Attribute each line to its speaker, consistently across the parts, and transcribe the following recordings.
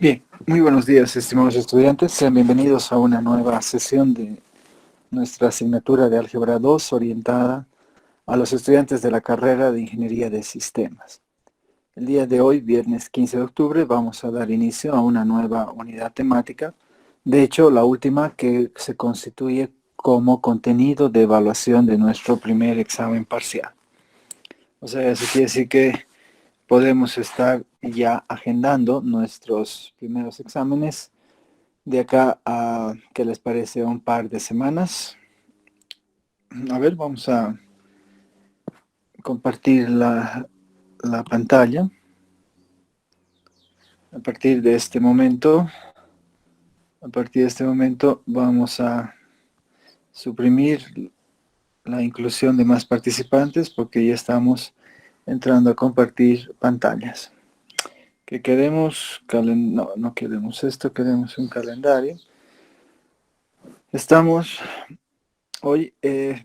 Speaker 1: Bien, muy buenos días, estimados estudiantes. Sean bienvenidos a una nueva sesión de nuestra asignatura de Álgebra 2 orientada a los estudiantes de la carrera de Ingeniería de Sistemas. El día de hoy, viernes 15 de octubre, vamos a dar inicio a una nueva unidad temática. De hecho, la última que se constituye como contenido de evaluación de nuestro primer examen parcial. O sea, eso quiere decir que podemos estar ya agendando nuestros primeros exámenes de acá a, ¿qué les parece? Un par de semanas. A ver, vamos a compartir la pantalla. A partir de este momento, vamos a suprimir la inclusión de más participantes porque ya estamos entrando a compartir pantallas. ¿Qué queremos? No queremos esto, queremos un calendario. Estamos hoy,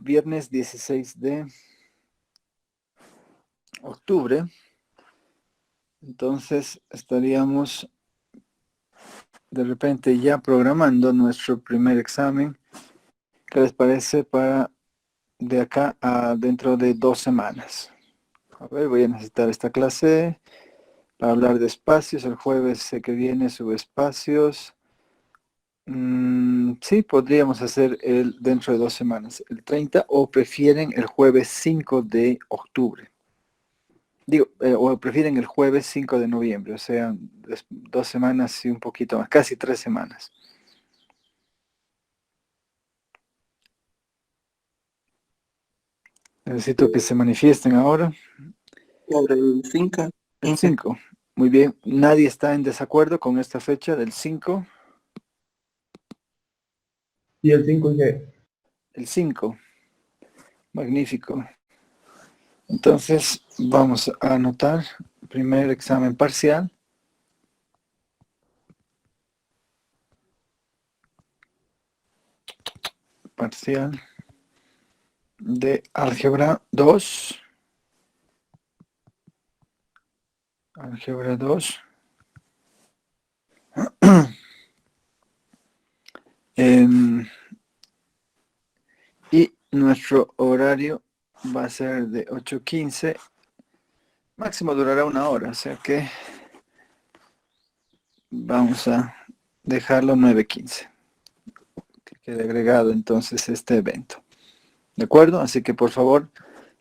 Speaker 1: viernes 16 de octubre. Entonces estaríamos de repente ya programando nuestro primer examen. ¿Qué les parece para de acá a dentro de 2 semanas? A ver, voy a necesitar esta clase para hablar de espacios. El jueves que viene subespacios. Sí, podríamos hacer el dentro de 2 semanas, el 30, o prefieren el jueves 5 de octubre. Digo, o prefieren el jueves 5 de noviembre, o sea, 2 semanas y un poquito más, casi 3 semanas. Necesito que se manifiesten ahora.
Speaker 2: Sobre el 5.
Speaker 1: El 5. Muy bien. ¿Nadie está en desacuerdo con esta fecha del 5?
Speaker 2: ¿Y el 5 qué?
Speaker 1: El 5. Magnífico. Entonces, vamos a anotar primer examen parcial. Parcial de álgebra 2. Álgebra 2. Y nuestro horario va a ser de 8:15. Máximo durará 1 hora, o sea que vamos a dejarlo 9:15. Que quede agregado entonces este evento. ¿De acuerdo? Así que por favor,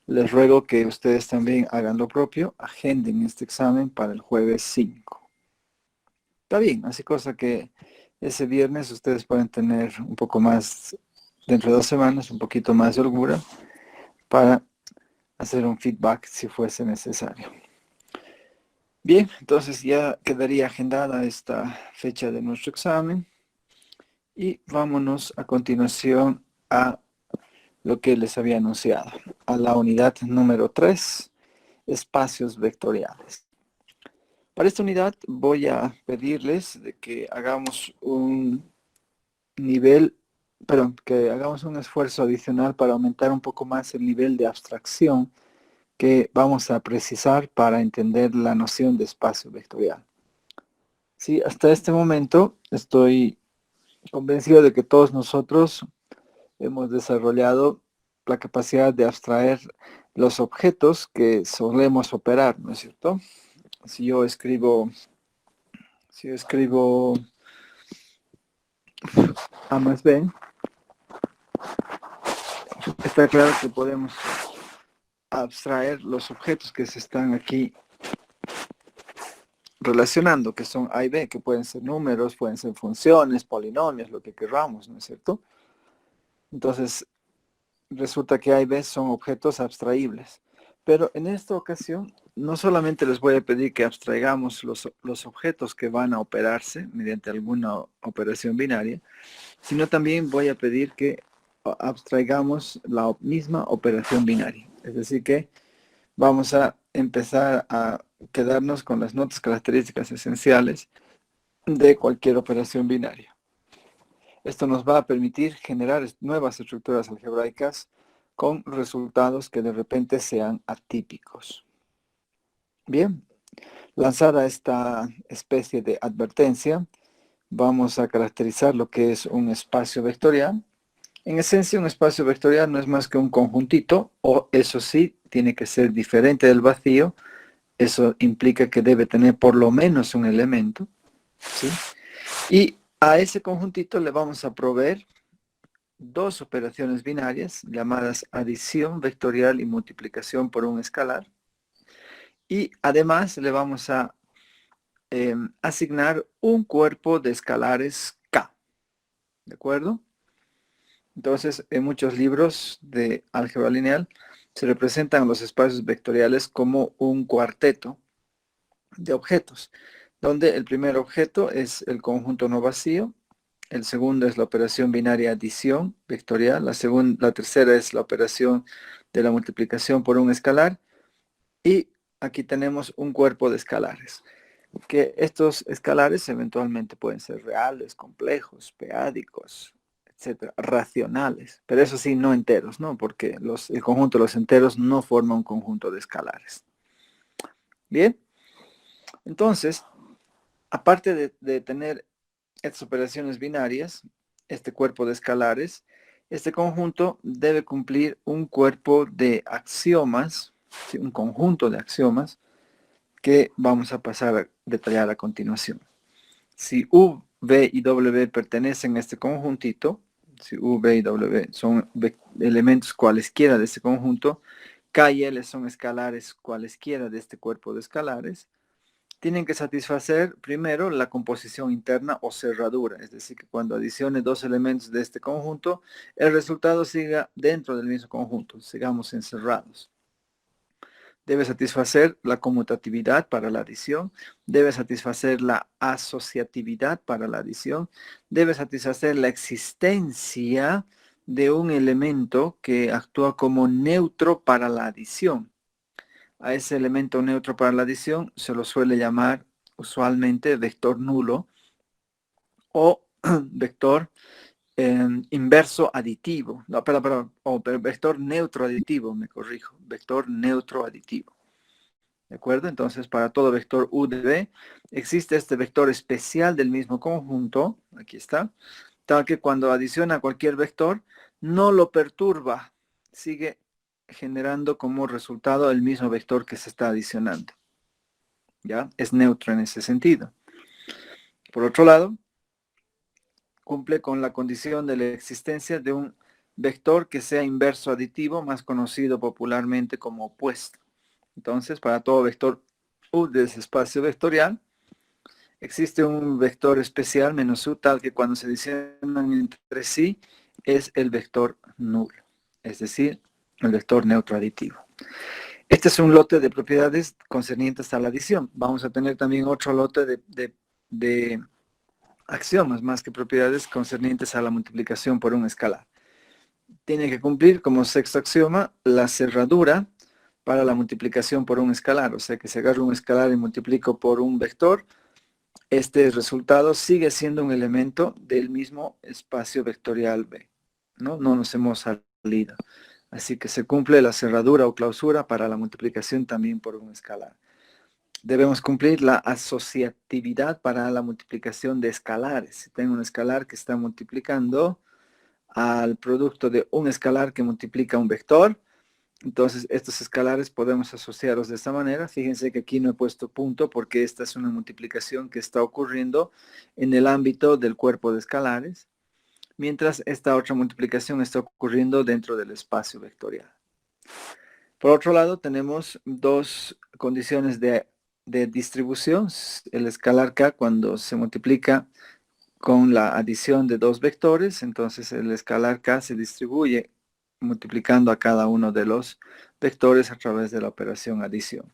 Speaker 1: les ruego que ustedes también hagan lo propio. Agenden este examen para el jueves 5. Está bien, así cosa que ese viernes ustedes pueden tener un poco más, dentro de 2 semanas, un poquito más de holgura para hacer un feedback si fuese necesario. Bien, entonces ya quedaría agendada esta fecha de nuestro examen y vámonos a continuación a lo que les había anunciado, a la unidad número 3, espacios vectoriales. Para esta unidad voy a pedirles de que hagamos un que hagamos un esfuerzo adicional para aumentar un poco más el nivel de abstracción que vamos a precisar para entender la noción de espacio vectorial. Sí, hasta este momento estoy convencido de que todos nosotros hemos desarrollado la capacidad de abstraer los objetos que solemos operar, ¿no es cierto? Si yo escribo A más B, está claro que podemos abstraer los objetos que se están aquí relacionando, que son A y B, que pueden ser números, pueden ser funciones, polinomios, lo que queramos, ¿no es cierto? Entonces, resulta que A y B son objetos abstraíbles. Pero en esta ocasión, no solamente les voy a pedir que abstraigamos los objetos que van a operarse mediante alguna operación binaria, sino también voy a pedir que abstraigamos la misma operación binaria. Es decir que vamos a empezar a quedarnos con las notas características esenciales de cualquier operación binaria. Esto nos va a permitir generar nuevas estructuras algebraicas con resultados que de repente sean atípicos. Bien, Lanzada esta especie de advertencia, vamos a caracterizar lo que es un espacio vectorial. En esencia, un espacio vectorial no es más que un conjuntito, o eso sí, tiene que ser diferente del vacío. Eso implica que debe tener por lo menos un elemento, ¿sí? Y a ese conjuntito le vamos a proveer dos operaciones binarias llamadas adición vectorial y multiplicación por un escalar. Y además le vamos a asignar un cuerpo de escalares K, ¿de acuerdo? Entonces, en muchos libros de álgebra lineal se representan los espacios vectoriales como un cuarteto de objetos, donde el primer objeto es el conjunto no vacío, el segundo es la operación binaria adición vectorial, la tercera es la operación de la multiplicación por un escalar, y aquí tenemos un cuerpo de escalares, que estos escalares eventualmente pueden ser reales, complejos, peádicos, etcétera, racionales, pero eso sí, no enteros, ¿no? Porque el conjunto de los enteros no forma un conjunto de escalares. Bien, entonces, aparte de tener estas operaciones binarias, este cuerpo de escalares, este conjunto debe cumplir un cuerpo de axiomas, ¿sí? Un conjunto de axiomas que vamos a pasar a detallar a continuación. Si U, V y W pertenecen a este conjuntito, si U, V y W son elementos cualesquiera de este conjunto, K y L son escalares cualesquiera de este cuerpo de escalares, tienen que satisfacer primero la composición interna o cerradura, es decir, que cuando adicione dos elementos de este conjunto, el resultado siga dentro del mismo conjunto, sigamos encerrados. Debe satisfacer la conmutatividad para la adición, debe satisfacer la asociatividad para la adición, debe satisfacer la existencia de un elemento que actúa como neutro para la adición. A ese elemento neutro para la adición se lo suele llamar usualmente vector nulo o vector inverso aditivo. No, perdón, vector neutro aditivo, me corrijo. Vector neutro aditivo. ¿De acuerdo? Entonces, para todo vector U de B, existe este vector especial del mismo conjunto, aquí está, tal que cuando adiciona cualquier vector, no lo perturba, sigue generando como resultado el mismo vector que se está adicionando. ¿Ya? Es neutro en ese sentido. Por otro lado, cumple con la condición de la existencia de un vector que sea inverso aditivo, más conocido popularmente como opuesto. Entonces, para todo vector U de ese espacio vectorial, existe un vector especial menos U tal que cuando se adicionan entre sí es el vector nulo, es decir, el vector neutro aditivo. Este es un lote de propiedades concernientes a la adición. Vamos a tener también otro lote de axiomas más que propiedades concernientes a la multiplicación por un escalar. Tiene que cumplir como sexto axioma la cerradura para la multiplicación por un escalar. O sea que si agarro un escalar y multiplico por un vector, este resultado sigue siendo un elemento del mismo espacio vectorial B. No nos hemos salido. Así que se cumple la cerradura o clausura para la multiplicación también por un escalar. Debemos cumplir la asociatividad para la multiplicación de escalares. Si tengo un escalar que está multiplicando al producto de un escalar que multiplica un vector, entonces estos escalares podemos asociarlos de esta manera. Fíjense que aquí no he puesto punto porque esta es una multiplicación que está ocurriendo en el ámbito del cuerpo de escalares, mientras esta otra multiplicación está ocurriendo dentro del espacio vectorial. Por otro lado, tenemos dos condiciones de distribución. El escalar K cuando se multiplica con la adición de dos vectores, entonces el escalar K se distribuye multiplicando a cada uno de los vectores a través de la operación adición.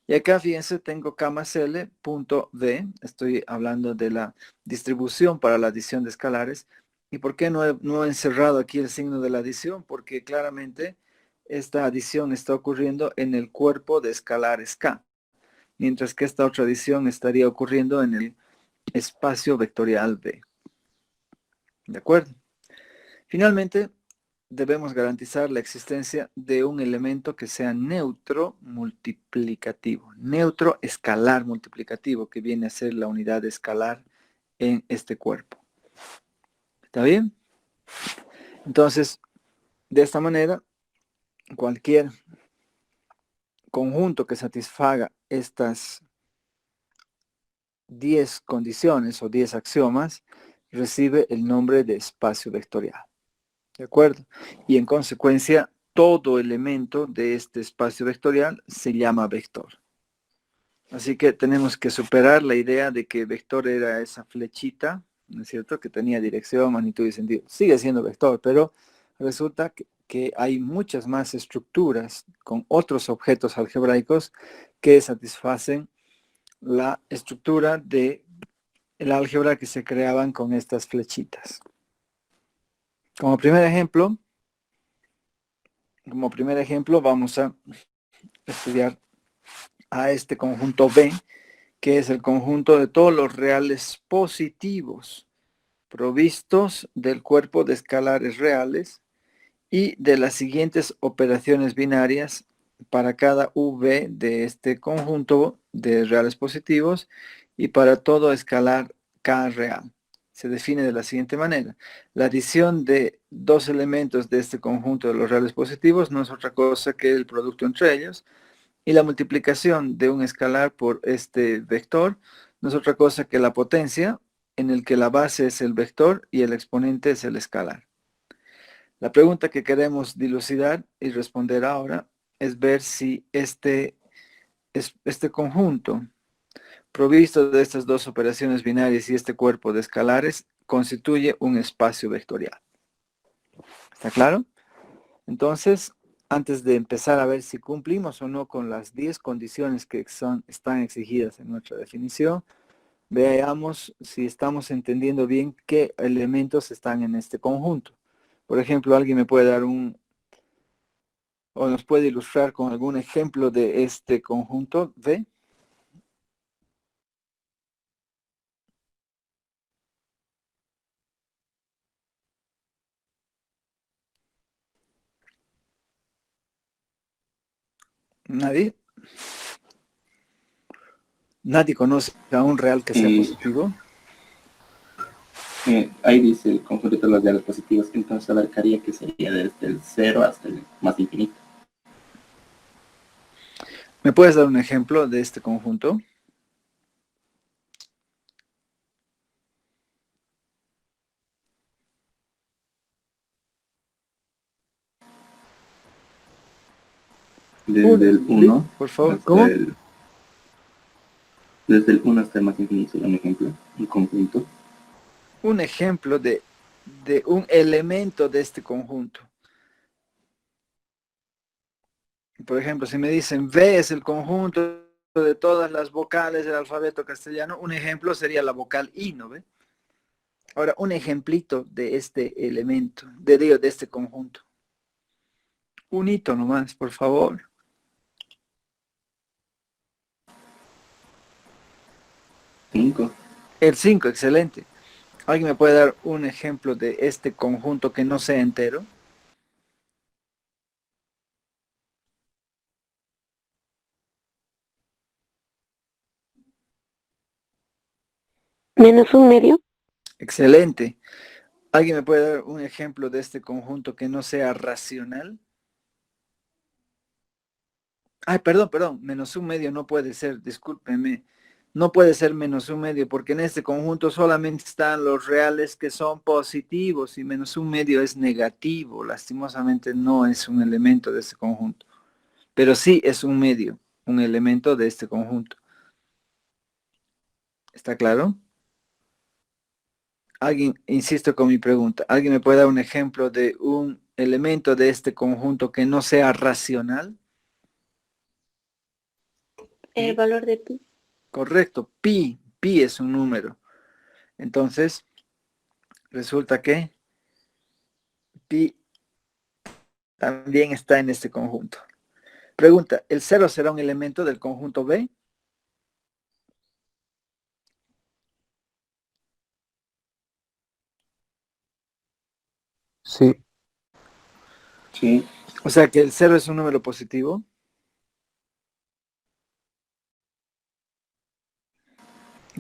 Speaker 1: Y acá, fíjense, tengo K más L, punto V. Estoy hablando de la distribución para la adición de escalares. ¿Y por qué no he encerrado aquí el signo de la adición? Porque claramente esta adición está ocurriendo en el cuerpo de escalares K, mientras que esta otra adición estaría ocurriendo en el espacio vectorial B. ¿De acuerdo? Finalmente, debemos garantizar la existencia de un elemento que sea neutro multiplicativo, neutro escalar multiplicativo, que viene a ser la unidad escalar en este cuerpo. ¿Está bien? Entonces, de esta manera, cualquier conjunto que satisfaga estas 10 condiciones o 10 axiomas recibe el nombre de espacio vectorial. ¿De acuerdo? Y en consecuencia, todo elemento de este espacio vectorial se llama vector. Así que tenemos que superar la idea de que vector era esa flechita, ¿no es cierto?, que tenía dirección, magnitud y sentido. Sigue siendo vector, pero resulta que hay muchas más estructuras con otros objetos algebraicos que satisfacen la estructura de el álgebra que se creaban con estas flechitas. Como primer ejemplo, vamos a estudiar a este conjunto B, que es el conjunto de todos los reales positivos provistos del cuerpo de escalares reales y de las siguientes operaciones binarias para cada V de este conjunto de reales positivos y para todo escalar K real. Se define de la siguiente manera. La adición de dos elementos de este conjunto de los reales positivos no es otra cosa que el producto entre ellos, y la multiplicación de un escalar por este vector no es otra cosa que la potencia, en el que la base es el vector y el exponente es el escalar. La pregunta que queremos dilucidar y responder ahora es ver si este conjunto provisto de estas dos operaciones binarias y este cuerpo de escalares constituye un espacio vectorial. ¿Está claro? Entonces, antes de empezar a ver si cumplimos o no con las 10 condiciones que están exigidas en nuestra definición, veamos si estamos entendiendo bien qué elementos están en este conjunto. Por ejemplo, alguien me puede dar o nos puede ilustrar con algún ejemplo de este conjunto V. ¿Nadie? ¿Nadie conoce a un real que sea positivo?
Speaker 2: Ahí dice el conjunto de todos los reales positivos, entonces abarcaría que sería desde el 0 hasta el más infinito.
Speaker 1: ¿Me puedes dar un ejemplo de este conjunto?
Speaker 2: Desde el
Speaker 1: ¿Sí?
Speaker 2: 1
Speaker 1: Por favor.
Speaker 2: hasta
Speaker 1: ¿Cómo?
Speaker 2: el... Desde el 1 hasta el más infinito, un ejemplo, un conjunto.
Speaker 1: Un ejemplo de un elemento de este conjunto. Por ejemplo, si me dicen V es el conjunto de todas las vocales del alfabeto castellano, un ejemplo sería la vocal I, ¿no ve? Ahora, un ejemplito de este elemento, de este conjunto. Un hito nomás, por favor.
Speaker 2: 5.
Speaker 1: El 5, excelente. ¿Alguien me puede dar un ejemplo de este conjunto que no sea entero?
Speaker 3: Menos un medio.
Speaker 1: Excelente. ¿Alguien me puede dar un ejemplo de este conjunto que no sea racional? Ay, perdón, menos un medio no puede ser, discúlpeme. No puede ser menos un medio porque en este conjunto solamente están los reales que son positivos y menos un medio es negativo. Lastimosamente no es un elemento de este conjunto. Pero sí es un medio, un elemento de este conjunto. ¿Está claro? Alguien, insisto con mi pregunta, ¿alguien me puede dar un ejemplo de un elemento de este conjunto que no sea racional?
Speaker 3: El valor de pi.
Speaker 1: Correcto, pi es un número. Entonces, resulta que pi también está en este conjunto. Pregunta, ¿el 0 será un elemento del conjunto B?
Speaker 4: Sí,
Speaker 2: Sí,
Speaker 1: O sea que el 0 es un número positivo.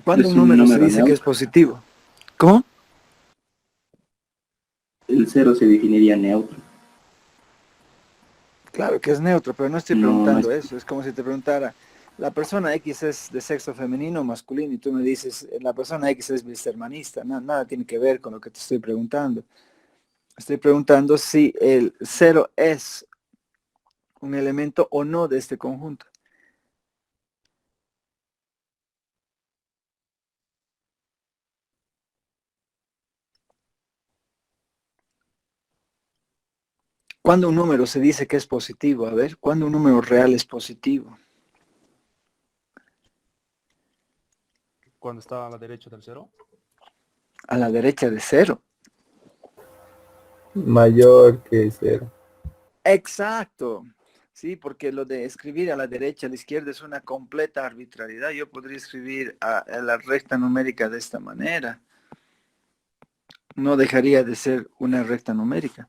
Speaker 1: ¿Cuándo
Speaker 2: es
Speaker 1: un
Speaker 2: un
Speaker 1: número se
Speaker 2: número
Speaker 1: dice que es
Speaker 2: neutro.
Speaker 1: positivo? ¿Cómo?
Speaker 2: El cero se definiría neutro.
Speaker 1: Claro que es neutro, pero no estoy
Speaker 2: No, no
Speaker 1: preguntando
Speaker 2: es.
Speaker 1: eso. Es como si te preguntara, ¿la persona X es de sexo femenino o masculino? Y tú me dices, la persona X es bisexualista. Nada tiene que ver con lo que te estoy preguntando. Estoy preguntando si el 0 es un elemento o no de este conjunto. ¿Cuándo un número se dice que es positivo? A ver, ¿cuándo un número real es positivo?
Speaker 4: Cuando está a la derecha del cero.
Speaker 1: A la derecha de 0.
Speaker 5: Mayor que cero.
Speaker 1: Exacto. Sí, porque lo de escribir a la derecha, a la izquierda es una completa arbitrariedad. Yo podría escribir a la recta numérica de esta manera. No dejaría de ser una recta numérica.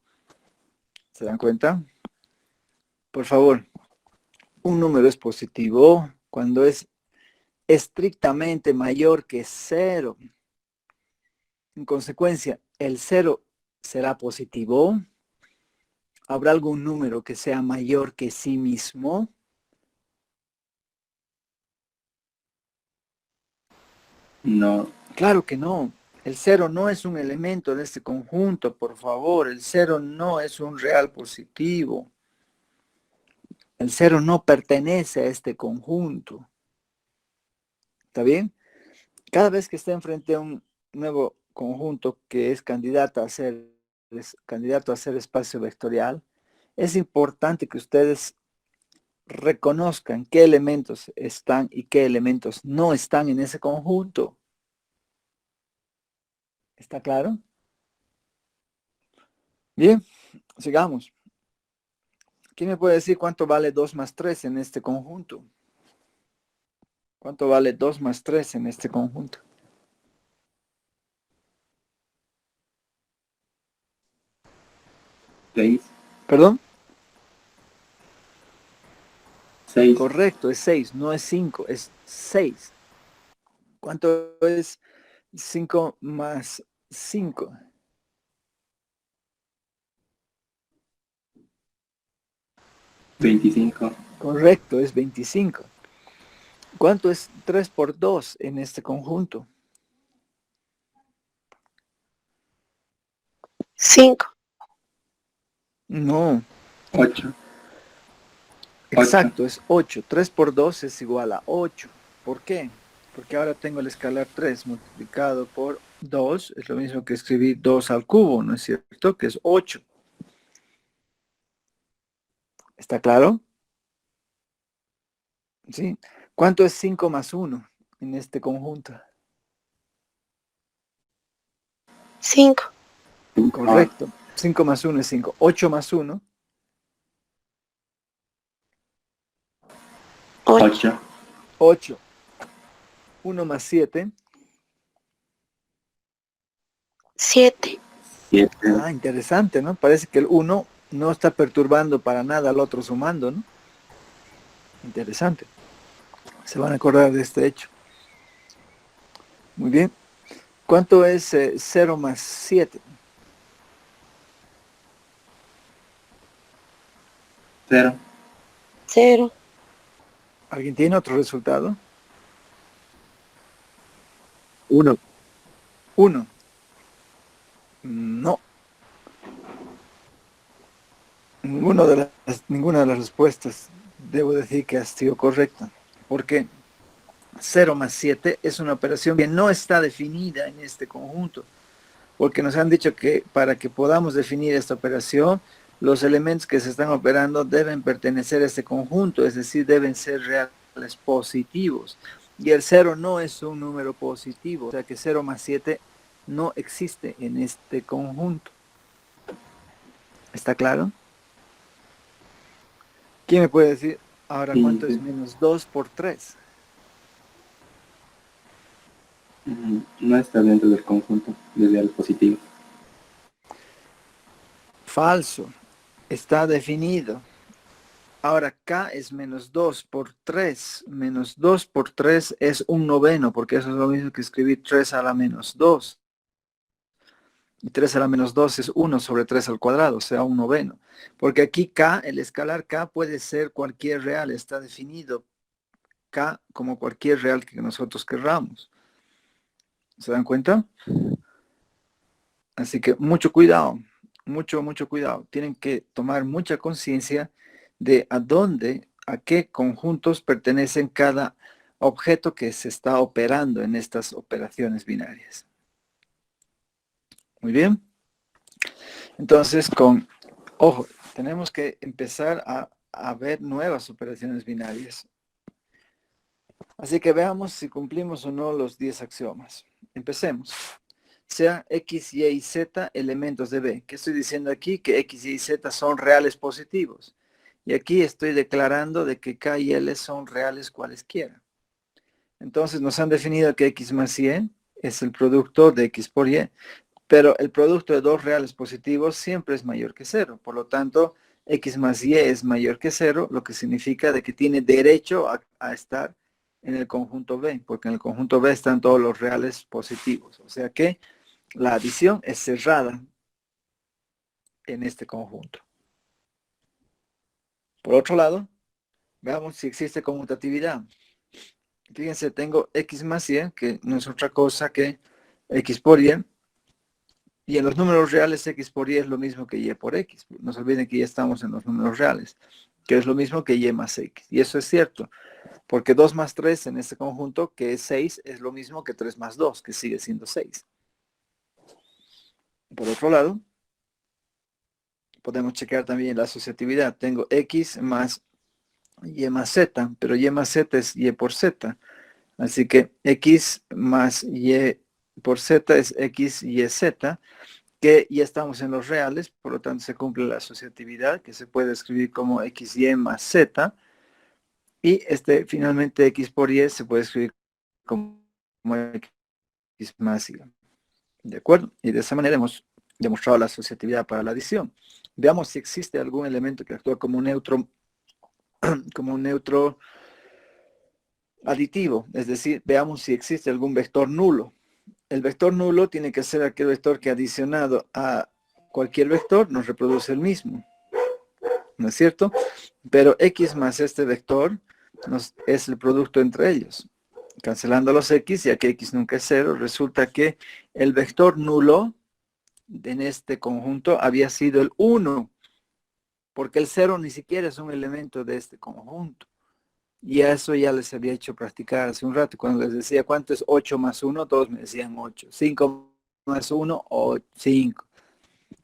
Speaker 1: ¿Se dan cuenta? Por favor, un número es positivo cuando es estrictamente mayor que 0. En consecuencia, el 0 será positivo. ¿Habrá algún número que sea mayor que sí mismo?
Speaker 2: No,
Speaker 1: Claro que no. El 0 no es un elemento de este conjunto, por favor. El 0 no es un real positivo. El 0 no pertenece a este conjunto. ¿Está bien? Cada vez que esté frente a un nuevo conjunto que es candidato a ser espacio vectorial, es importante que ustedes reconozcan qué elementos están y qué elementos no están en ese conjunto. ¿Está claro? Bien, sigamos. ¿Quién me puede decir cuánto vale 2 más 3 en este conjunto? ¿Cuánto vale 2 más 3 en este conjunto?
Speaker 2: 6,
Speaker 1: ¿Perdón?
Speaker 2: 6,
Speaker 1: Correcto, es 6, no es 5, es 6. ¿Cuánto es 5 más 5?
Speaker 2: 25,
Speaker 1: Correcto, es 25. ¿Cuánto es 3 por 2 en este conjunto?
Speaker 3: 5.
Speaker 1: No,
Speaker 2: 8, 8,
Speaker 1: exacto, es 8. 3 por 2 es igual a 8. ¿Por qué? Porque ahora tengo el escalar 3 multiplicado por 2. Es lo mismo que escribir 2 al cubo, ¿no es cierto? Que es 8. ¿Está claro? ¿Sí? ¿Cuánto es 5 más 1 en este conjunto?
Speaker 3: 5.
Speaker 1: Correcto. 5 más 1 es 5. 8 más 1.
Speaker 3: 8.
Speaker 2: 8,
Speaker 1: 8. 1 más 7.
Speaker 3: 7.
Speaker 2: 7,
Speaker 1: Ah, interesante, ¿no? Parece que el 1 no está perturbando para nada al otro sumando, ¿no? Interesante. Se van a acordar de este hecho. Muy bien. ¿Cuánto es 0 más 7?
Speaker 2: 0,
Speaker 3: 0.
Speaker 1: ¿Alguien tiene otro resultado?
Speaker 5: 1.
Speaker 1: 1. No. Ninguna de las respuestas debo decir que ha sido correcta. ¿Por qué? 0 más 7 es una operación que no está definida en este conjunto, porque nos han dicho que para que podamos definir esta operación, los elementos que se están operando deben pertenecer a este conjunto, es decir, deben ser reales positivos. Y el 0 no es un número positivo, o sea que 0 más 7 no existe en este conjunto. ¿Está claro? ¿Quién me puede decir ahora cuánto es
Speaker 2: 15.
Speaker 1: menos 2 por 3?
Speaker 2: No está dentro del conjunto de reales positivos.
Speaker 1: Falso. Está definido. Ahora K es menos 2 por 3. Menos 2 por 3 es un noveno, porque eso es lo mismo que escribir 3 a la menos 2. Y 3 a la menos 2 es 1 sobre 3 al cuadrado, o sea, un noveno. Porque aquí K, el escalar K puede ser cualquier real, está definido K como cualquier real que nosotros querramos. ¿Se dan cuenta? Así que mucho cuidado, mucho cuidado. Tienen que tomar mucha conciencia de a dónde, a qué conjuntos pertenecen cada objeto que se está operando en estas operaciones binarias. Muy bien. Entonces, ojo, tenemos que empezar a ver nuevas operaciones binarias. Así que veamos si cumplimos o no los 10 axiomas. Empecemos. Sea X, Y y Z elementos de B. ¿Qué estoy diciendo aquí? Que X, Y y Z son reales positivos. Y aquí estoy declarando de que K y L son reales cualesquiera. Entonces nos han definido que X más Y es el producto de X por Y, pero el producto de dos reales positivos siempre es mayor que cero. Por lo tanto, X más Y es mayor que cero, lo que significa de que tiene derecho a estar en el conjunto B, porque en el conjunto B están todos los reales positivos. O sea que la adición es cerrada en este conjunto. Por otro lado, veamos si existe conmutatividad. Fíjense, tengo X más Y, que no es otra cosa que X por Y, y en los números reales X por Y es lo mismo que Y por X. No se olviden que ya estamos en los números reales, que es lo mismo que Y más X. Y eso es cierto, porque 2 más 3 en este conjunto, que es 6, es lo mismo que 3 más 2, que sigue siendo 6. Por otro lado, podemos checar también la asociatividad. Tengo X más Y más Z, pero Y más Z es Y por Z. Así que X más Y por Z es X y Z, que ya estamos en los reales, por lo tanto se cumple la asociatividad, que se puede escribir como XY más Z, y finalmente X por Y se puede escribir como X más Y. ¿De acuerdo? Y de esa manera hemos demostrado la asociatividad para la adición. Veamos si existe algún elemento que actúa como un neutro aditivo, es decir, veamos si existe algún vector nulo. El vector nulo tiene que ser aquel vector que adicionado a cualquier vector nos reproduce el mismo, ¿no es cierto? Pero X más este vector es el producto entre ellos. Cancelando los X, ya que X nunca es cero, resulta que el vector nulo en este conjunto había sido el 1, porque el 0 ni siquiera es un elemento de este conjunto. Y a eso ya les había hecho practicar hace un rato, cuando les decía cuánto es 8 más 1, todos me decían 8. 5 más 1, 5.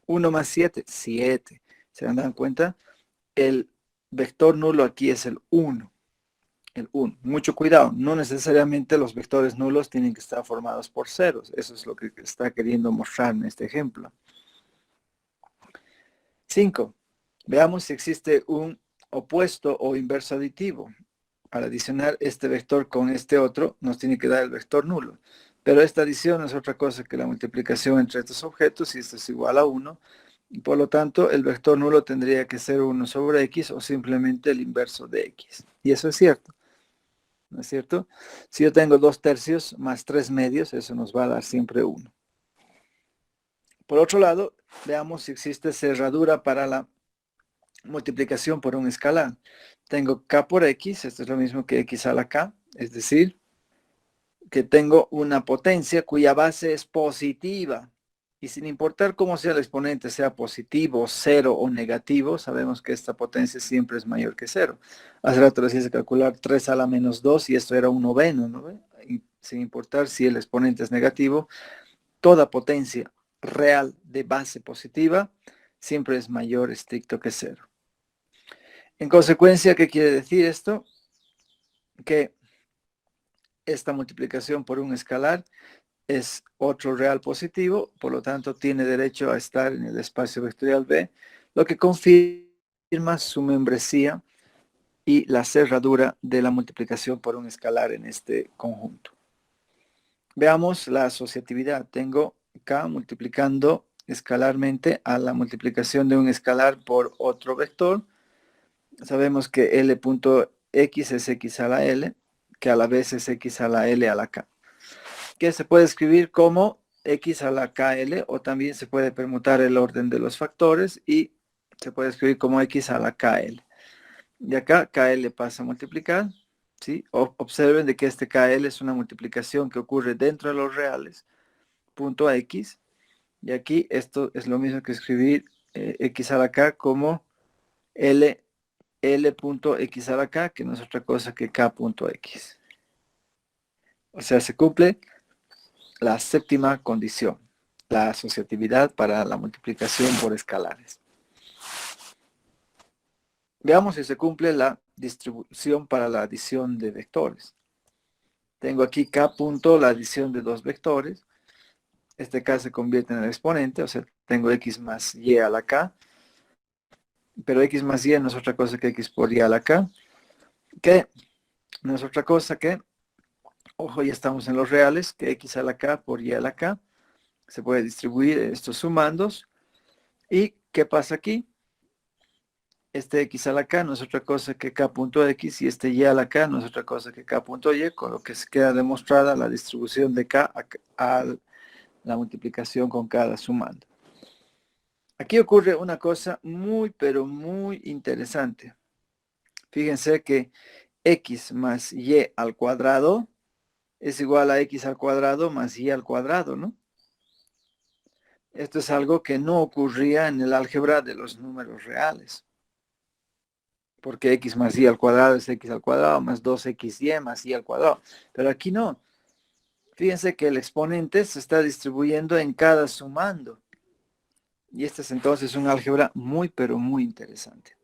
Speaker 1: 1 más 7, 7. ¿Se dan cuenta? El vector nulo aquí es el 1. El 1. Mucho cuidado, no necesariamente los vectores nulos tienen que estar formados por ceros. Eso es lo que está queriendo mostrar en este ejemplo. 5. Veamos si existe un opuesto o inverso aditivo. Al adicionar este vector con este otro, nos tiene que dar el vector nulo. Pero esta adición es otra cosa que la multiplicación entre estos objetos, y esto es igual a 1. Y por lo tanto, el vector nulo tendría que ser 1 sobre x o simplemente el inverso de x. Y eso es cierto. ¿No es cierto? Si yo tengo 2/3 más 3/2, eso nos va a dar siempre 1. Por otro lado, veamos si existe cerradura para la multiplicación por un escalar. Tengo k por x, esto es lo mismo que x a la k, es decir, que tengo una potencia cuya base es positiva. Y sin importar cómo sea el exponente, sea positivo, 0 o negativo, sabemos que esta potencia siempre es mayor que 0. Hace rato les hice calcular 3 a la menos 2 y esto era un noveno, ¿no? Y sin importar si el exponente es negativo, toda potencia real de base positiva siempre es mayor estricto que 0. En consecuencia, ¿qué quiere decir esto? Que esta multiplicación por un escalar es otro real positivo, por lo tanto tiene derecho a estar en el espacio vectorial B, lo que confirma su membresía y la cerradura de la multiplicación por un escalar en este conjunto. Veamos la asociatividad. Tengo K multiplicando escalarmente a la multiplicación de un escalar por otro vector. Sabemos que L punto X es X a la L, que a la vez es X a la L a la K, que se puede escribir como X a la KL, o también se puede permutar el orden de los factores y se puede escribir como X a la KL. De acá, KL pasa a multiplicar, ¿sí? Observen de que este KL es una multiplicación que ocurre dentro de los reales, punto X, y aquí esto es lo mismo que escribir X a la K como L punto X a la K, que no es otra cosa que K punto X. O sea, se cumple la séptima condición, la asociatividad para la multiplicación por escalares. Veamos si se cumple la distribución para la adición de vectores. Tengo aquí K punto, la adición de dos vectores. Este K se convierte en el exponente, o sea, tengo X más Y a la K. Pero X más Y no es otra cosa que X por Y a la K. Que no es otra cosa que, ojo, ya estamos en los reales, que X a la K por Y a la K. Se puede distribuir estos sumandos. ¿Y qué pasa aquí? Este X a la K no es otra cosa que K punto X, y este Y a la K no es otra cosa que K punto Y, con lo que se queda demostrada la distribución de K a la multiplicación con cada sumando. Aquí ocurre una cosa muy, pero muy interesante. Fíjense que X más Y al cuadrado es igual a X al cuadrado más Y al cuadrado, ¿no? Esto es algo que no ocurría en el álgebra de los números reales. Porque X más Y al cuadrado es X al cuadrado más 2XY más Y al cuadrado. Pero aquí no. Fíjense que el exponente se está distribuyendo en cada sumando. Y este es entonces un álgebra muy, pero muy interesante.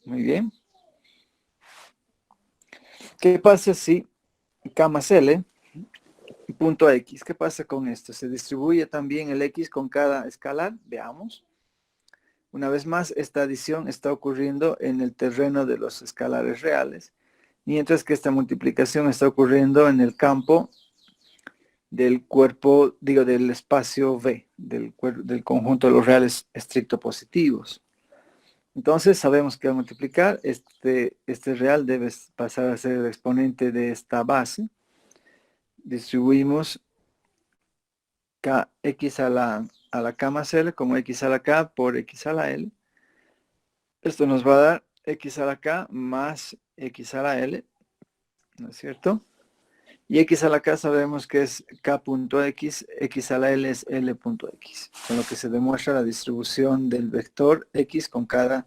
Speaker 1: Muy bien. ¿Qué pasa si K más L punto X? ¿Qué pasa con esto? ¿Se distribuye también el X con cada escalar? Veamos. Una vez más, esta adición está ocurriendo en el terreno de los escalares reales, mientras que esta multiplicación está ocurriendo en el campo del cuerpo, digo, del espacio V, del conjunto de los reales estricto positivos. Entonces sabemos que al multiplicar, este real debe pasar a ser el exponente de esta base. Distribuimos X a la K más L como X a la K por X a la L. Esto nos va a dar X a la K más X a la L, ¿no es cierto? Y X a la K sabemos que es K punto X, X a la L es L punto X, con lo que se demuestra la distribución del vector X con cada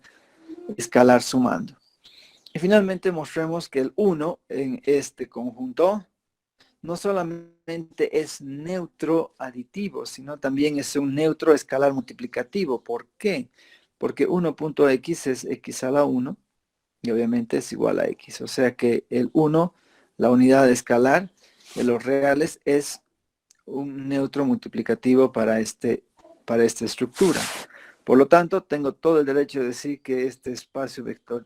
Speaker 1: escalar sumando. Y finalmente mostremos que el 1 en este conjunto no solamente es neutro aditivo, sino también es un neutro escalar multiplicativo. ¿Por qué? Porque 1.x es x a la 1 y obviamente es igual a x. O sea que el 1, la unidad escalar de los reales, es un neutro multiplicativo para esta estructura. Por lo tanto, tengo todo el derecho de decir que este espacio vector,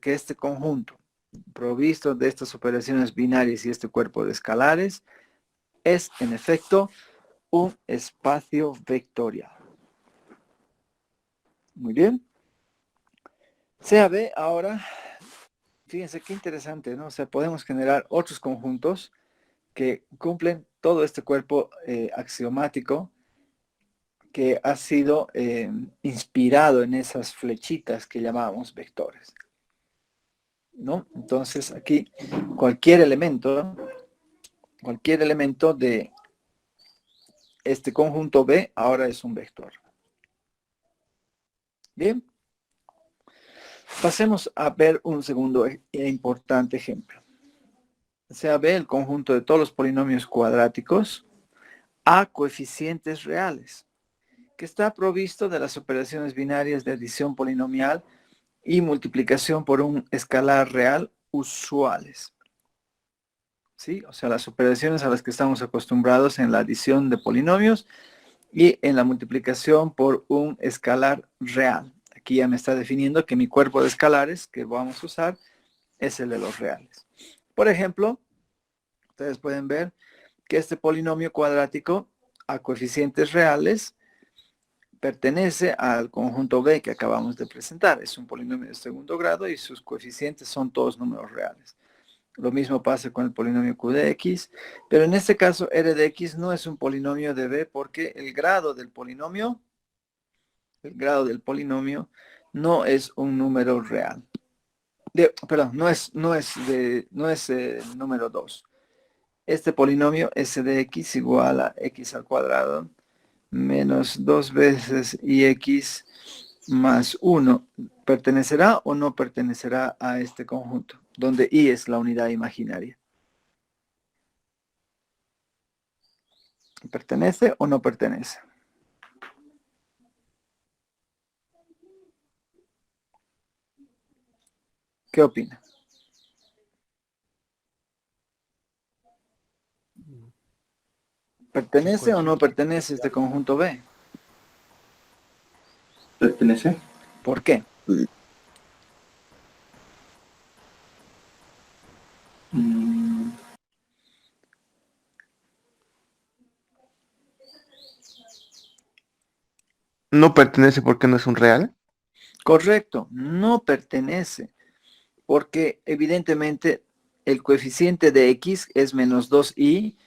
Speaker 1: que este conjunto provisto de estas operaciones binarias y este cuerpo de escalares es, en efecto, un espacio vectorial. Muy bien. CAB ahora, fíjense qué interesante, ¿no? O sea, podemos generar otros conjuntos que cumplen todo este cuerpo axiomático que ha sido inspirado en esas flechitas que llamamos vectores, ¿no? Entonces aquí cualquier elemento de este conjunto B ahora es un vector. Bien. Pasemos a ver un segundo e importante ejemplo. Sea B el conjunto de todos los polinomios cuadráticos a coeficientes reales, que está provisto de las operaciones binarias de adición polinomial y multiplicación por un escalar real usuales. ¿Sí? O sea, las operaciones a las que estamos acostumbrados en la adición de polinomios y en la multiplicación por un escalar real. Aquí ya me está definiendo que mi cuerpo de escalares que vamos a usar es el de los reales. Por ejemplo, ustedes pueden ver que este polinomio cuadrático a coeficientes reales pertenece al conjunto B que acabamos de presentar. Es un polinomio de segundo grado y sus coeficientes son todos números reales. Lo mismo pasa con el polinomio Q de X, pero en este caso R de X no es un polinomio de B porque el grado del polinomio no es un número real. Perdón, no es número 2. Este polinomio S de X igual a X al cuadrado menos 2 veces IX más 1. ¿Pertenecerá o no pertenecerá a este conjunto? Donde I es la unidad imaginaria. ¿Pertenece o no pertenece? ¿Qué opina? ¿Pertenece o no pertenece este conjunto B?
Speaker 2: ¿Pertenece?
Speaker 1: ¿Por qué?
Speaker 2: Mm,
Speaker 4: No pertenece porque no es un real.
Speaker 1: Correcto, no pertenece, porque evidentemente el coeficiente de X es menos 2i,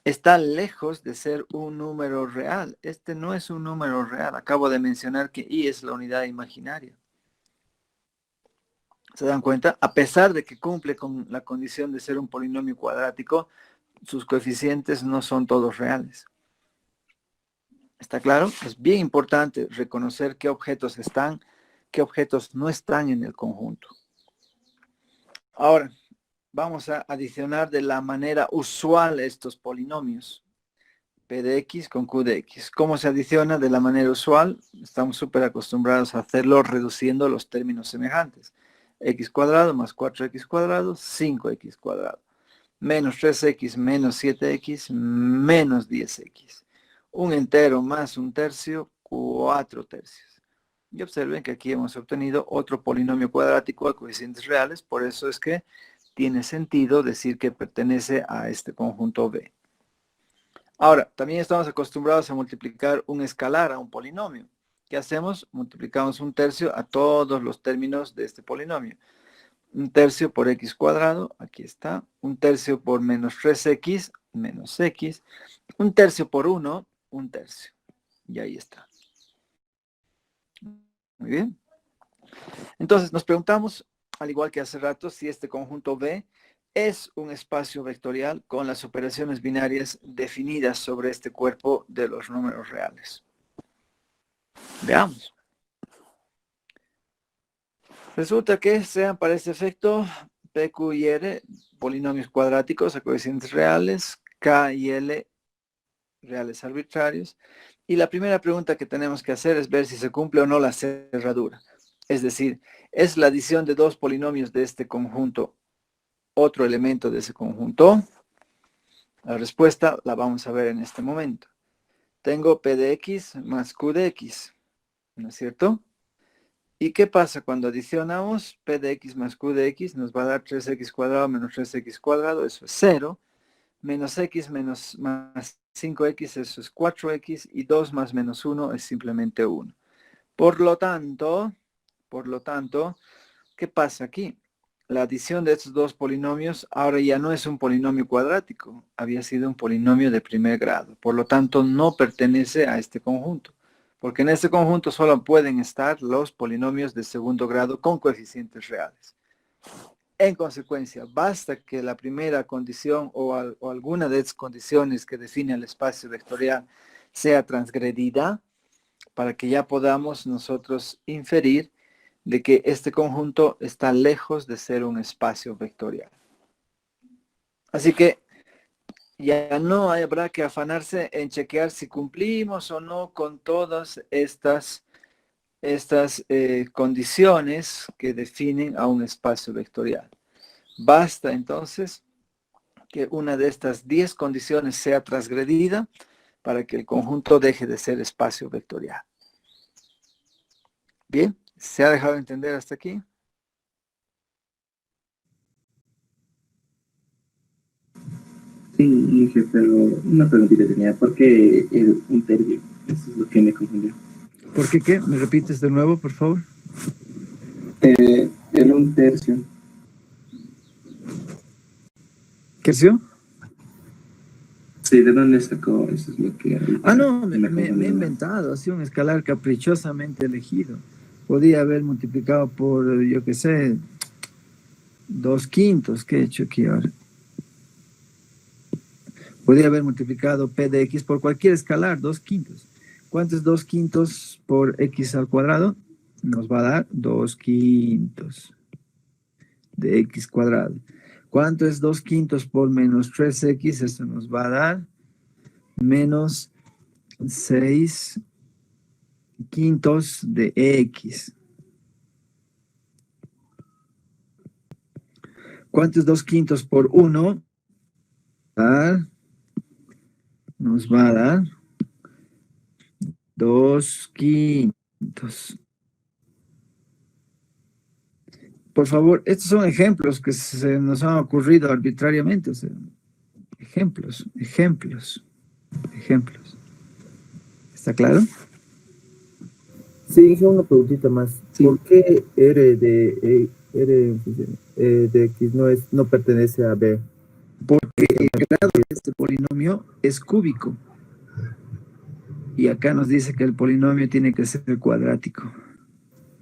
Speaker 1: está lejos de ser un número real. Este no es un número real. Acabo de mencionar que i es la unidad imaginaria. ¿Se dan cuenta? A pesar de que cumple con la condición de ser un polinomio cuadrático, sus coeficientes no son todos reales. ¿Está claro? Es bien importante reconocer qué objetos están, qué objetos no están en el conjunto. Ahora, vamos a adicionar de la manera usual estos polinomios. P de X con Q de X. ¿Cómo se adiciona de la manera usual? Estamos súper acostumbrados a hacerlo reduciendo los términos semejantes. X cuadrado más 4x cuadrado, 5x cuadrado. Menos 3x menos 7x menos 10x. Un entero más un tercio, 4 tercios. Y observen que aquí hemos obtenido otro polinomio cuadrático de coeficientes reales, por eso es que tiene sentido decir que pertenece a este conjunto B. Ahora, también estamos acostumbrados a multiplicar un escalar a un polinomio. ¿Qué hacemos? Multiplicamos un tercio a todos los términos de este polinomio. Un tercio por x cuadrado, aquí está. Un tercio por menos 3x, menos x. Un tercio por 1, un tercio. Y ahí está. Muy bien. Entonces nos preguntamos, al igual que hace rato, si este conjunto B es un espacio vectorial con las operaciones binarias definidas sobre este cuerpo de los números reales. Veamos. Resulta que sean para este efecto P, Q y R polinomios cuadráticos a coeficientes reales, K y L reales arbitrarios. Y la primera pregunta que tenemos que hacer es ver si se cumple o no la cerradura. Es decir, ¿es la adición de dos polinomios de este conjunto otro elemento de ese conjunto? La respuesta la vamos a ver en este momento. Tengo P de X más Q de X, ¿no es cierto? ¿Y qué pasa cuando adicionamos P de X más Q de X? Nos va a dar 3x cuadrado menos 3x cuadrado, eso es 0. Menos x menos más 5x, eso es 4x. Y 2 más menos 1 es simplemente 1. Por lo tanto, ¿qué pasa aquí? La adición de estos dos polinomios ahora ya no es un polinomio cuadrático, había sido un polinomio de primer grado. Por lo tanto, no pertenece a este conjunto, porque en este conjunto solo pueden estar los polinomios de segundo grado con coeficientes reales. En consecuencia, basta que la primera condición o alguna de esas condiciones que define el espacio vectorial sea transgredida para que ya podamos nosotros inferir de que este conjunto está lejos de ser un espacio vectorial. Así que ya no habrá que afanarse en chequear si cumplimos o no con todas estas condiciones que definen a un espacio vectorial. Basta entonces que una de estas 10 condiciones sea transgredida para que el conjunto deje de ser espacio vectorial. Bien, ¿se ha dejado entender hasta aquí?
Speaker 2: Sí, jefe, pero una preguntita tenía. ¿Por qué un tercio? Eso es lo que me confundió.
Speaker 1: ¿Por qué qué? ¿Me repites de nuevo, por favor?
Speaker 2: El un tercio.
Speaker 1: ¿Tercio?
Speaker 2: Sí, ¿de dónde sacó? Eso es lo que...
Speaker 1: Ah, no, me he
Speaker 2: confundió.
Speaker 1: inventado, ha sido un escalar caprichosamente elegido. Podía haber multiplicado por, yo qué sé, 2/5, ¿qué he hecho aquí ahora? Podría haber multiplicado p de x por cualquier escalar, 2/5. ¿Cuánto es 2/5 por x al cuadrado? Nos va a dar 2/5 de x cuadrado. ¿Cuánto es 2/5 por menos 3x? Esto nos va a dar menos 6/5 de x. ¿Cuánto es 2/5 por 1? Nos va a dar 2/5. Por favor, estos son ejemplos que se nos han ocurrido arbitrariamente. O sea, ejemplos. ¿Está claro?
Speaker 5: Sí, dije una preguntita más.
Speaker 1: Sí.
Speaker 5: ¿Por qué R de X no pertenece a B?
Speaker 1: Porque el grado de este polinomio es cúbico. Y acá nos dice que el polinomio tiene que ser cuadrático.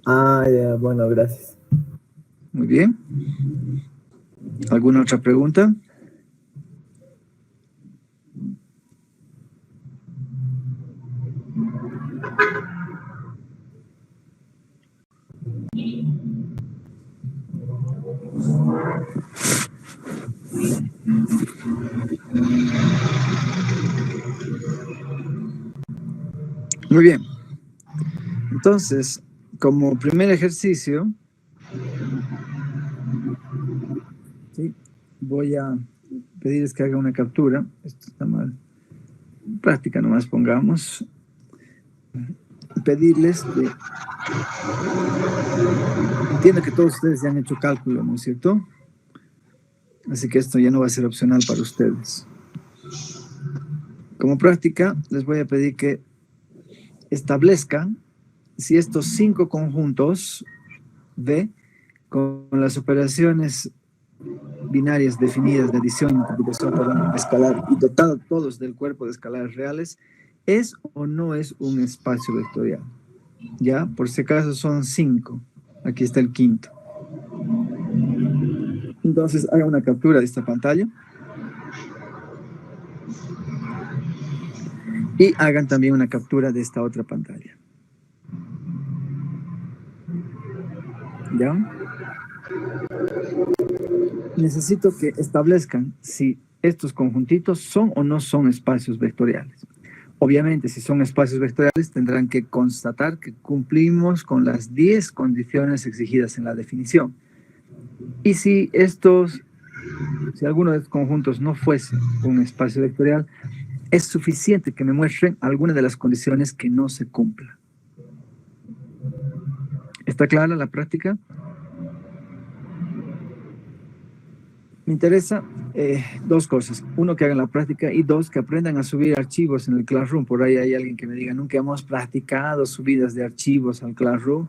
Speaker 5: Ah, ya, bueno, gracias.
Speaker 1: Muy bien. ¿Alguna otra pregunta? Muy bien. Entonces, como primer ejercicio, ¿sí? Voy a pedirles que hagan una captura. Esto está mal. Práctica nomás pongamos. Pedirles que... Entiendo que todos ustedes ya han hecho cálculo, ¿no es cierto? Así que esto ya no va a ser opcional para ustedes. Como práctica, les voy a pedir que establezcan si estos 5 conjuntos B con las operaciones binarias definidas de adición, multiplicación, escalar y dotado todos del cuerpo de escalares reales, ¿es o no es un espacio vectorial? Ya, por si acaso son 5. Aquí está el quinto. Entonces, hagan una captura de esta pantalla. Y hagan también una captura de esta otra pantalla. ¿Ya? Necesito que establezcan si estos conjuntitos son o no son espacios vectoriales. Obviamente, si son espacios vectoriales, tendrán que constatar que cumplimos con las 10 condiciones exigidas en la definición. Y si alguno de estos conjuntos no fuese un espacio vectorial, es suficiente que me muestren alguna de las condiciones que no se cumplan. ¿Está clara la práctica? Me interesa dos cosas. Uno, que hagan la práctica, y dos, que aprendan a subir archivos en el Classroom. Por ahí hay alguien que me diga, nunca hemos practicado subidas de archivos al Classroom.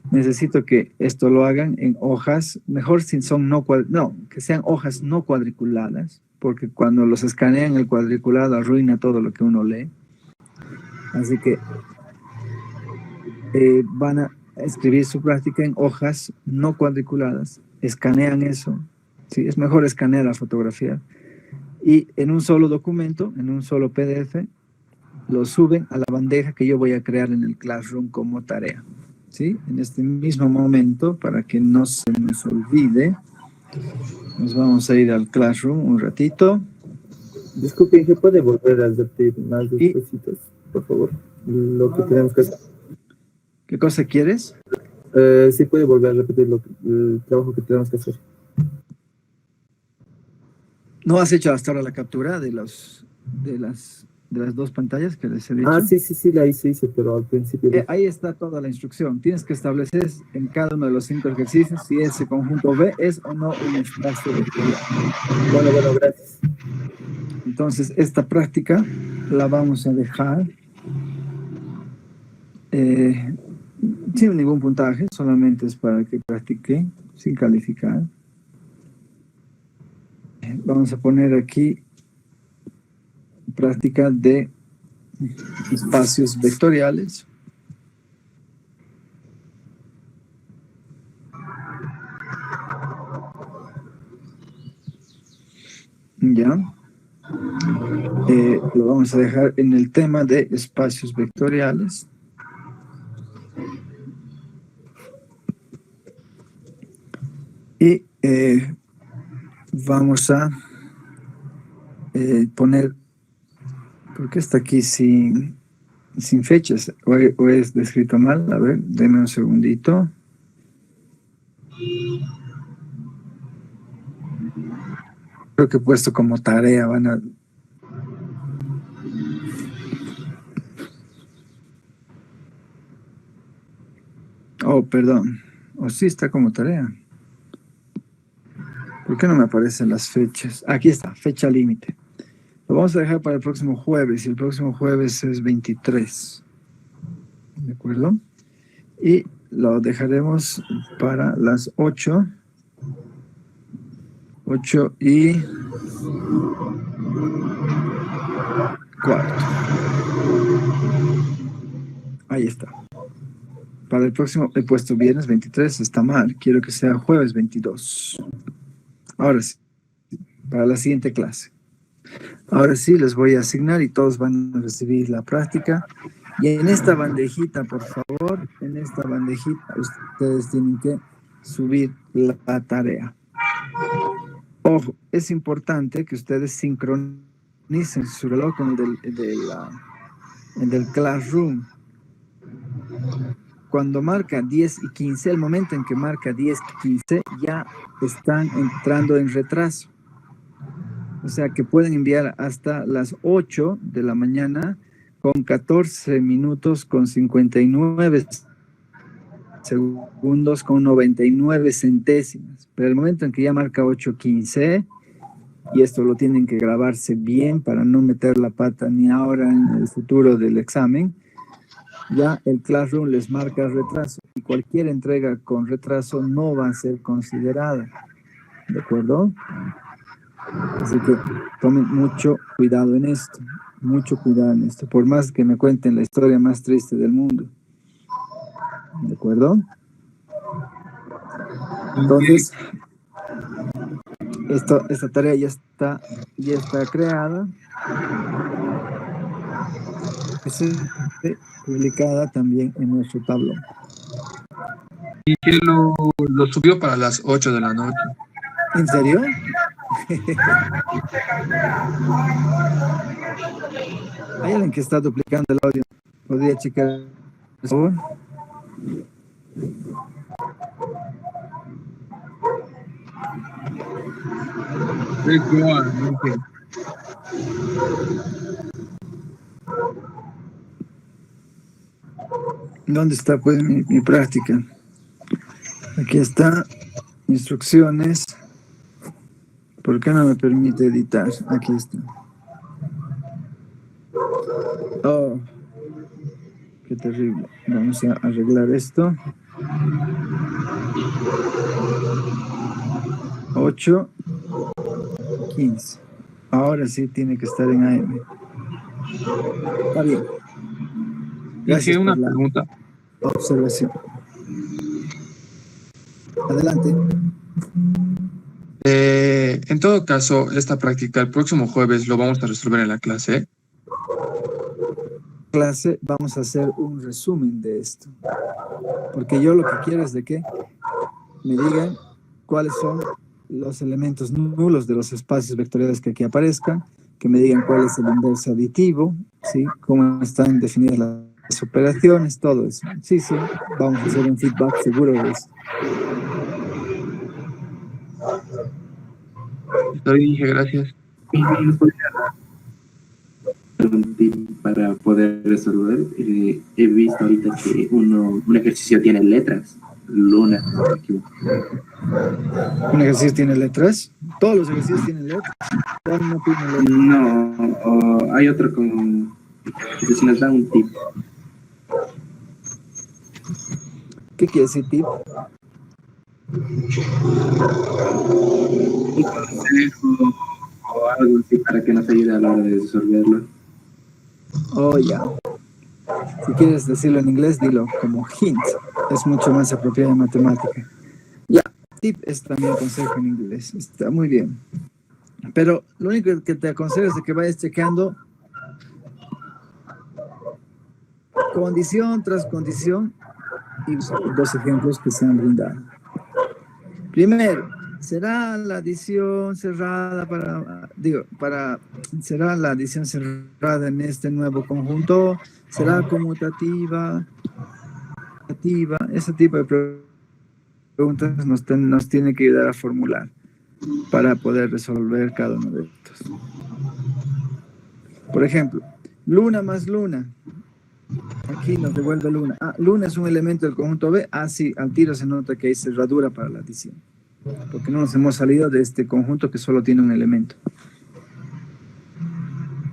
Speaker 1: Necesito que esto lo hagan en hojas, mejor si son que sean hojas no cuadriculadas, porque cuando los escanean el cuadriculado arruina todo lo que uno lee. Así que van a escribir su práctica en hojas no cuadriculadas, escanean eso. Sí, es mejor escanear la fotografía. Y en un solo documento, en un solo PDF, lo suben a la bandeja que yo voy a crear en el Classroom como tarea. ¿Sí? En este mismo momento, para que no se nos olvide, nos vamos a ir al Classroom un ratito.
Speaker 5: Disculpen, ¿se puede volver a repetir más despacito, por favor? Lo que tenemos que hacer.
Speaker 1: ¿Qué cosa quieres?
Speaker 5: Sí puede volver a repetir el trabajo que tenemos que hacer.
Speaker 1: ¿No has hecho hasta ahora la captura de las dos pantallas que les he dicho?
Speaker 5: Ah, sí, la hice, pero al principio...
Speaker 1: Ahí está toda la instrucción. Tienes que establecer en cada uno de los 5 ejercicios si ese conjunto B es o no un espacio vectorial.
Speaker 5: Bueno, gracias.
Speaker 1: Entonces, esta práctica la vamos a dejar sin ningún puntaje, solamente es para que practique, sin calificar. Vamos a poner aquí práctica de espacios vectoriales. Ya. Lo vamos a dejar en el tema de espacios vectoriales. Y vamos a poner, ¿por qué está aquí sin fechas? ¿O es descrito mal? A ver, denme un segundito. Creo que he puesto como tarea, van a... Oh, perdón. O sí está como tarea. ¿Por qué no me aparecen las fechas? Aquí está, fecha límite. Lo vamos a dejar para el próximo jueves, y el próximo jueves es 23. ¿De acuerdo? Y lo dejaremos para las 8. 8 y 4. Ahí está. Para el próximo he puesto viernes 23, está mal. Quiero que sea jueves 22. Ahora sí, para la siguiente clase. Ahora sí, les voy a asignar y todos van a recibir la práctica. Y en esta bandejita, por favor, en esta bandejita, ustedes tienen que subir la tarea. Ojo, es importante que ustedes sincronicen su reloj con el del Classroom. Cuando marca 10 y 15, el momento en que marca 10 y 15, ya están entrando en retraso. O sea que pueden enviar hasta las 8 de la mañana con 14 minutos con 59 segundos con 99 centésimas. Pero el momento en que ya marca 8:15, y esto lo tienen que grabarse bien para no meter la pata ni ahora en el futuro del examen, ya el Classroom les marca retraso y cualquier entrega con retraso no va a ser considerada. ¿De acuerdo? Así que tomen mucho cuidado en esto, mucho cuidado en esto, por más que me cuenten la historia más triste del mundo. ¿De acuerdo? Entonces, esta tarea ya está creada. Es publicada también en nuestro tablón.
Speaker 6: Y que lo subió para las 8 de la noche.
Speaker 1: ¿En serio? Hay alguien que está duplicando el audio. ¿Podría checar, por favor? ¿Dónde está pues mi práctica? Aquí está, instrucciones. ¿Por qué no me permite editar? Aquí está. Oh, qué terrible. Vamos a arreglar esto. 8:15. Ahora sí tiene que estar en AM. Está bien. Gracias
Speaker 6: una
Speaker 1: por la
Speaker 6: pregunta.
Speaker 1: observación. Adelante.
Speaker 6: En todo caso, esta práctica el próximo jueves lo vamos a resolver en la clase.
Speaker 1: Clase, vamos a hacer un resumen de esto. Porque yo lo que quiero es de que me digan cuáles son los elementos nulos de los espacios vectoriales que aquí aparezcan, que me digan cuál es el inverso aditivo, ¿sí? Cómo están definidas las operaciones, todo eso. Sí, vamos a hacer un feedback seguro de eso.
Speaker 6: Dije gracias.
Speaker 2: Para poder resolver, he visto ahorita que un ejercicio tiene letras. Luna. Si no me equivoco.
Speaker 1: ¿Un ejercicio tiene letras? Todos los ejercicios tienen letras. ¿Cuál no tiene letras?
Speaker 2: No, hay otro con que si nos da un tip.
Speaker 1: ¿Qué quiere decir tip?
Speaker 2: Un consejo o algo así para que nos ayude a la hora de resolverlo.
Speaker 1: Oh, ya. Si quieres decirlo en inglés, dilo como hint. Es mucho más apropiado en matemática. Ya, tip es también consejo en inglés. Está muy bien. Pero lo único que te aconsejo es de que vayas checando condición tras condición y dos ejemplos que se han brindado. Primero, ¿será la adición cerrada será la adición cerrada en este nuevo conjunto? ¿Será conmutativa? Ese tipo de preguntas nos tiene que ayudar a formular para poder resolver cada uno de estos. Por ejemplo, luna más luna. Aquí nos devuelve luna. Luna es un elemento del conjunto B. Sí, al tiro se nota que hay cerradura para la adición. Porque no nos hemos salido de este conjunto que solo tiene un elemento.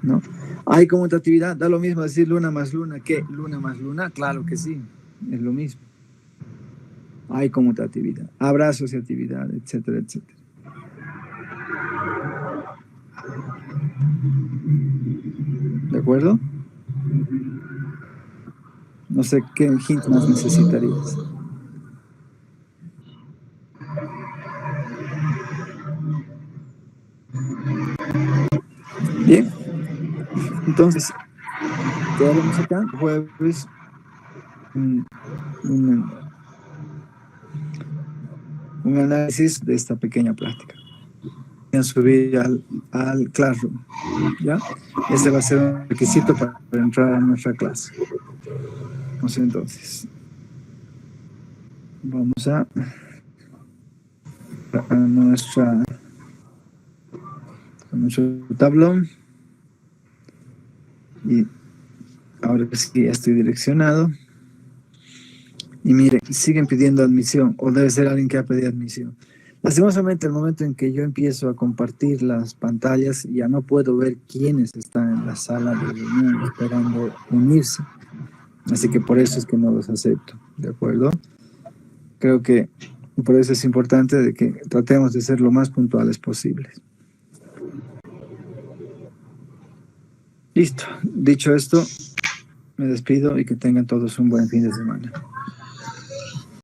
Speaker 1: ¿No? ¿Hay conmutatividad? Da lo mismo decir luna más luna que luna más luna. Claro que sí, es lo mismo. Hay conmutatividad, habrá asociatividad, etcétera, etcétera. ¿De acuerdo? No sé qué hint más necesitarías. Bien. Entonces, quedaremos acá jueves un análisis de esta pequeña práctica. Voy a subir al Classroom, ¿ya? Este va a ser un requisito para entrar a nuestra clase. Entonces, vamos a nuestro tablón y ahora sí ya estoy direccionado. Y miren, siguen pidiendo admisión, o debe ser alguien que ha pedido admisión. Lastimosamente, el momento en que yo empiezo a compartir las pantallas, ya no puedo ver quiénes están en la sala de reunión esperando unirse. Así que por eso es que no los acepto, ¿de acuerdo? Creo que por eso es importante de que tratemos de ser lo más puntuales posibles. Listo. Dicho esto, me despido y que tengan todos un buen fin de semana.